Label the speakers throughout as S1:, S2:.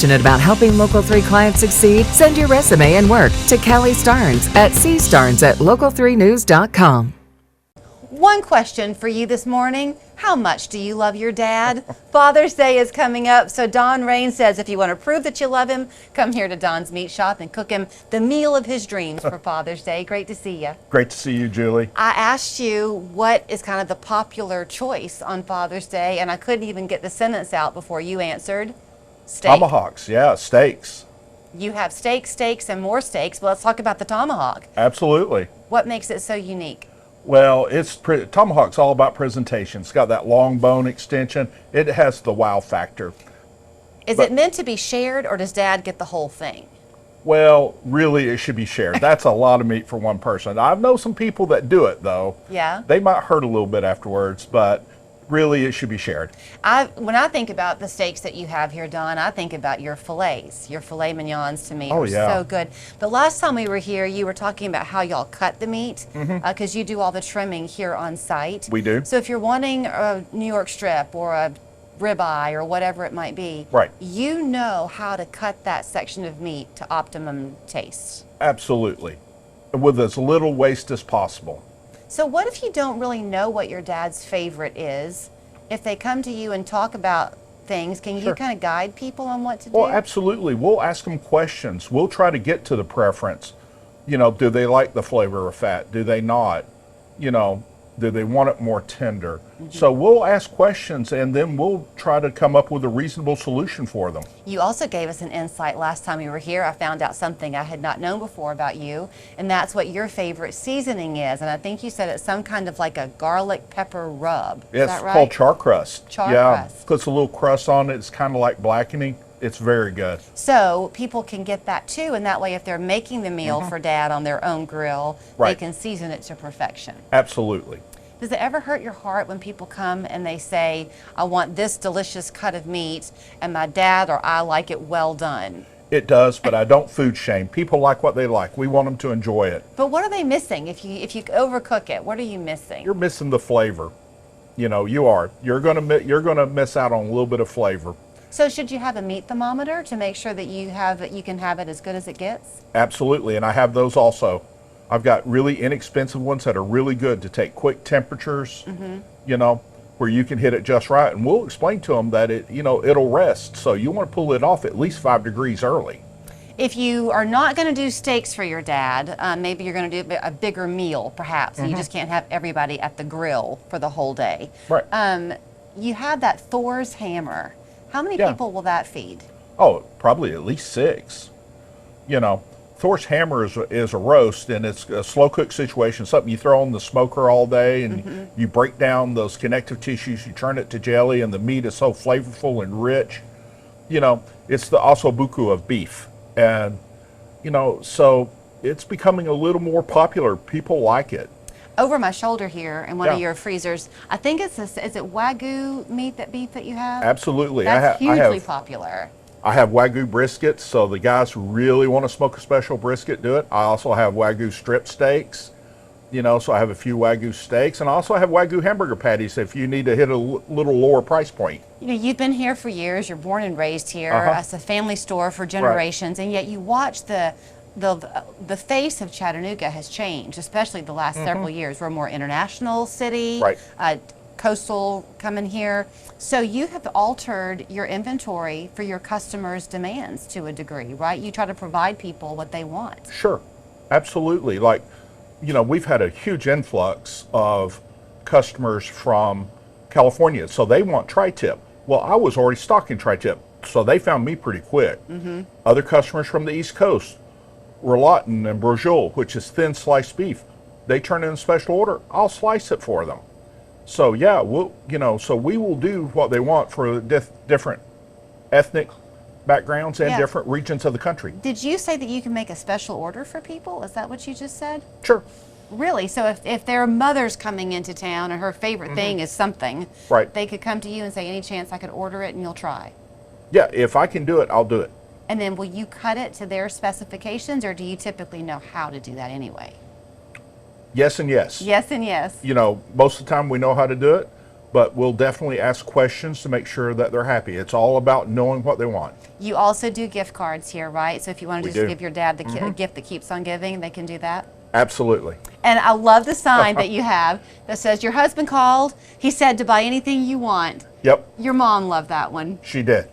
S1: Passionate about helping Local 3 clients succeed? Send your resume and work to Callie Starnes at cstarnes@local3news.com.
S2: One question for you this morning. How much do you love your dad? Father's Day is coming up, so Don Rain says if you want to prove that you love him, come here to Don's Meat Shop and cook him the meal of his dreams for Father's Day. Great to see you.
S3: Great to see you, Julie.
S2: I asked you what is kind of the popular choice on Father's Day, and I couldn't even get the sentence out before you answered. Steak.
S3: Tomahawks, yeah, steaks.
S2: You have steaks, and more steaks, but let's talk about the tomahawk.
S3: Absolutely.
S2: What makes it so unique?
S3: Well, tomahawk's all about presentation. It's got that long bone extension. It has the wow factor.
S2: Is it meant to be shared, or does Dad get the whole thing?
S3: Well, really, it should be shared. That's a lot of meat for one person. I know some people that do it, though.
S2: Yeah.
S3: They might hurt a little bit afterwards, but really, it should be shared.
S2: When I think about the steaks that you have here, Don, I think about your fillets. Your filet mignons to me are so good. But last time we were here, you were talking about how y'all cut the meat because you do all the trimming here on site.
S3: We do.
S2: So if you're wanting a New York strip or a ribeye or whatever it might be,
S3: right,
S2: you know how to cut that section of meat to optimum taste.
S3: Absolutely, with as little waste as possible.
S2: So what if you don't really know what your dad's favorite is? If they come to you and talk about things, can you kind of guide people on what to do?
S3: Well, absolutely. We'll ask them questions. We'll try to get to the preference. You know, do they like the flavor of fat? Do they not? You know, do they want it more tender? So we'll ask questions, and then we'll try to come up with a reasonable solution for them.
S2: You also gave us an insight last time you were here. I found out something I had not known before about you, and that's what your favorite seasoning is. And I think you said it's some kind of like a garlic pepper rub. Is that right?
S3: It's called char crust.
S2: Char crust.
S3: Puts a little crust on it. It's kind of like blackening. It's very good.
S2: So people can get that too, and that way if they're making the meal for Dad on their own grill, they can season it to perfection.
S3: Absolutely.
S2: Does it ever hurt your heart when people come and they say, I want this delicious cut of meat, and my dad or I like it well done?
S3: It does, but I don't food shame. People like what they like. We want them to enjoy it.
S2: But what are they missing? If you overcook it, what are you missing?
S3: You're missing the flavor. You know, you are. You're gonna miss out on a little bit of flavor.
S2: So should you have a meat thermometer to make sure that you can have it as good as it gets?
S3: Absolutely, and I have those also. I've got really inexpensive ones that are really good to take quick temperatures, you know, where you can hit it just right. And we'll explain to them that it'll rest. So you want to pull it off at least 5 degrees early.
S2: If you are not going to do steaks for your dad, maybe you're going to do a bigger meal, perhaps. And you just can't have everybody at the grill for the whole day.
S3: Right.
S2: You had that Thor's hammer. How many people will that feed?
S3: Oh, probably at least 6. You know. Thor's hammer is a roast, and it's a slow cook situation, something you throw on the smoker all day, and you break down those connective tissues, you turn it to jelly, and the meat is so flavorful and rich. You know, it's the osso buco of beef. And, you know, so it's becoming a little more popular. People like it.
S2: Over my shoulder here in one of your freezers, I think is it Wagyu beef that you have?
S3: Absolutely.
S2: That's hugely popular.
S3: I have Wagyu briskets, so the guys who really want to smoke a special brisket do it. I also have Wagyu strip steaks, you know, so I have a few Wagyu steaks, and I also have Wagyu hamburger patties if you need to hit a little lower price point.
S2: You know, you've been here for years, you're born and raised here, it's a family store for generations, and yet you watch the face of Chattanooga has changed, especially the last several years. We're a more international city.
S3: Right.
S2: Coastal coming here. So you have altered your inventory for your customers' demands to a degree, right? You try to provide people what they want.
S3: Sure, absolutely. Like, you know, we've had a huge influx of customers from California, so they want tri-tip. Well, I was already stocking tri-tip, so they found me pretty quick. Other customers from the East Coast, Roulatin and Brojol, which is thin sliced beef, they turn in a special order, I'll slice it for them. So yeah, so we will do what they want for different ethnic backgrounds and different regions of the country.
S2: Did you say that you can make a special order for people? Is that what you just said?
S3: Sure.
S2: Really? So if their mother's coming into town and her favorite thing is something, they could come to you and say, any chance I could order it, and you'll try?
S3: Yeah, if I can do it, I'll do it.
S2: And then will you cut it to their specifications, or do you typically know how to do that anyway?
S3: Yes and yes.
S2: Yes and yes.
S3: You know, most of the time we know how to do it. but we'll definitely ask questions to make sure that they're happy. It's all about knowing what they want.
S2: You also do gift cards here, right? So if you want to
S3: We
S2: just
S3: do.
S2: give your dad the gift that keeps on giving, they can do that.
S3: Absolutely.
S2: And I love the sign that you have that says, your husband called, he said to buy anything you want.
S3: Yep,
S2: Your mom loved that one.
S3: she did.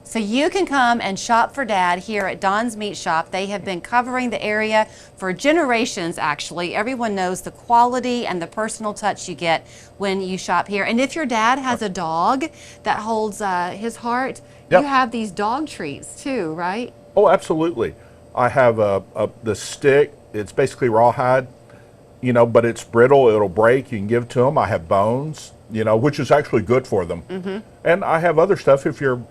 S2: So you can come and shop for Dad here at Don's Meat Shop. They have been covering the area for generations, actually. Everyone knows the quality and the personal touch you get when you shop here. And if your dad has a dog that holds his heart,
S3: Yep.
S2: you have these dog treats too, right?
S3: Oh, absolutely. I have the stick. It's basically rawhide, but it's brittle. It'll break. You can give it to them. I have bones, which is actually good for them. And I have other stuff. If you're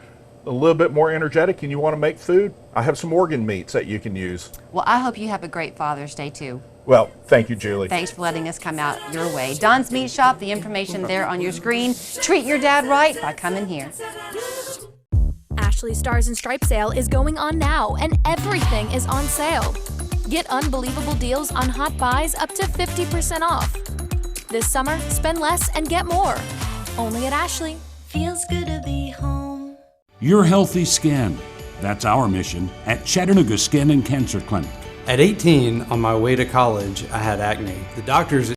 S3: a little bit more energetic and you want to make food, I have some organ meats that you can use.
S2: Well, I hope you have a great Father's Day too.
S3: Well, thank you, Julie.
S2: Thanks for letting us come out your way. Don's Meat Shop, the information there on your screen. Treat your dad right by coming here.
S4: Ashley Stars and Stripes sale is going on now, and everything is on sale. Get unbelievable deals on hot buys up to 50% off. This summer, spend less and get more. Only at Ashley.
S5: Feels good to be home.
S6: Your healthy skin. That's our mission at Chattanooga Skin and Cancer Clinic.
S7: At 18, on my way to college, I had acne. The doctors